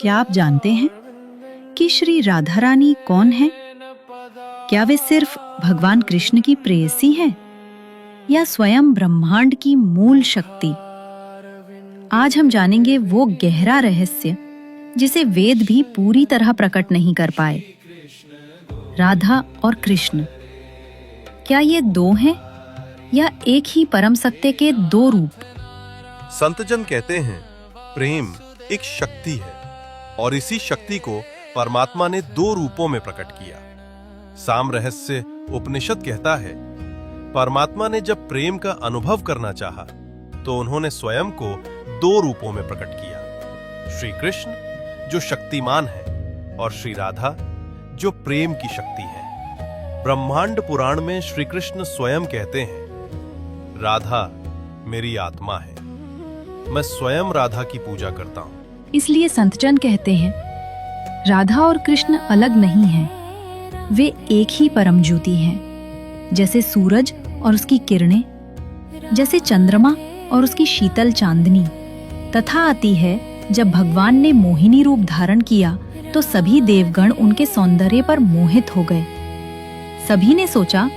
क्या आप जानते हैं कि श्री राधा रानी कौन है? क्या वे सिर्फ भगवान कृष्ण की प्रेयसी हैं या स्वयं ब्रह्मांड की मूल शक्ति? आज हम जानेंगे वो गहरा रहस्य जिसे वेद भी पूरी तरह प्रकट नहीं कर पाए। राधा और कृष्ण, क्या ये दो हैं या एक ही परम सत्य के दो रूप? संतजन कहते हैं प्रेम एक शक्ति है और इसी शक्ति को परमात्मा ने दो रूपों में प्रकट किया। साम रहस्य उपनिषद कहता है परमात्मा ने जब प्रेम का अनुभव करना चाहा तो उन्होंने स्वयं को दो रूपों में प्रकट किया, श्री कृष्ण जो शक्तिमान है और श्री राधा जो प्रेम की शक्ति है। ब्रह्मांड पुराण में श्री कृष्ण स्वयं कहते हैं राधा मेरी आत्मा है, मैं स्वयं राधा की पूजा करता हूं। इसलिए संतजन कहते हैं राधा और कृष्ण अलग नहीं हैं, वे एक ही परम ज्योति हैं। जैसे सूरज और उसकी किरणें, जैसे चंद्रमा और उसकी शीतल चांदनी। तथा आती है जब भगवान ने मोहिनी रूप धारण किया तो सभी देवगण उनके सौंदर्य पर मोहित हो गए। सभी ने सोचा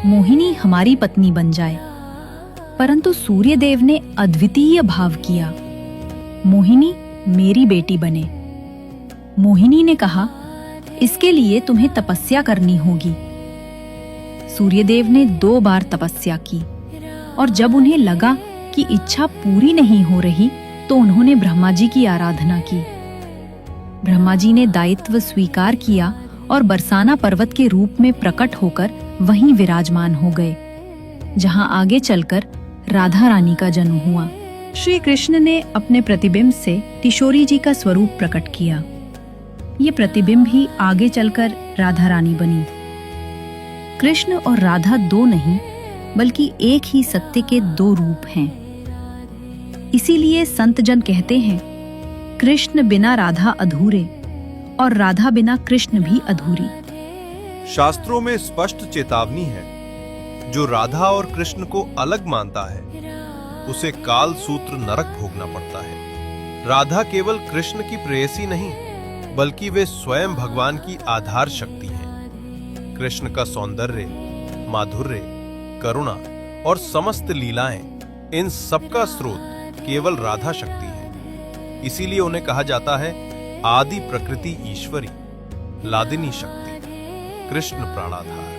मोहिनी हमारी पत्नी बन जाए, परंतु सूर्यदेव ने अद्वितीय भाव किया, मोहिनी मेरी बेटी बने। मोहिनी ने कहा इसके लिए तुम्हें तपस्या करनी होगी। सूर्यदेव ने 2 बार तपस्या की और जब उन्हें लगा कि इच्छा पूरी नहीं हो रही तो उन्होंने ब्रह्मा जी की आराधना की। ब्रह्मा जी ने दायित्व स्वीकार किया और बरसाना पर्वत के रूप में प्रकट होकर वहीं विराजमान हो गए, जहां आगे चलकर राधा रानी का जन्म हुआ। श्री कृष्ण ने अपने प्रतिबिंब से किशोरी जी का स्वरूप प्रकट किया। ये प्रतिबिंब ही आगे चलकर राधा रानी बनी। कृष्ण और राधा दो नहीं बल्कि एक ही सत्य के दो रूप हैं। इसीलिए संत जन कहते हैं कृष्ण बिना राधा अधूरे और राधा बिना कृष्ण भी अधूरी। शास्त्रों में स्पष्ट चेतावनी है, जो राधा और कृष्ण को अलग मानता है उसे काल सूत्र नरक भोगना पड़ता है। राधा केवल कृष्ण की प्रेयसी नहीं बल्कि वे स्वयं भगवान की आधार शक्ति हैं। कृष्ण का सौंदर्य, माधुर्य, करुणा और समस्त लीलाएं, इन सबका स्रोत केवल राधा शक्ति है। इसीलिए उन्हें कहा जाता है आदि प्रकृति ईश्वरी, लादिनी शक्ति, कृष्ण प्राणाधार।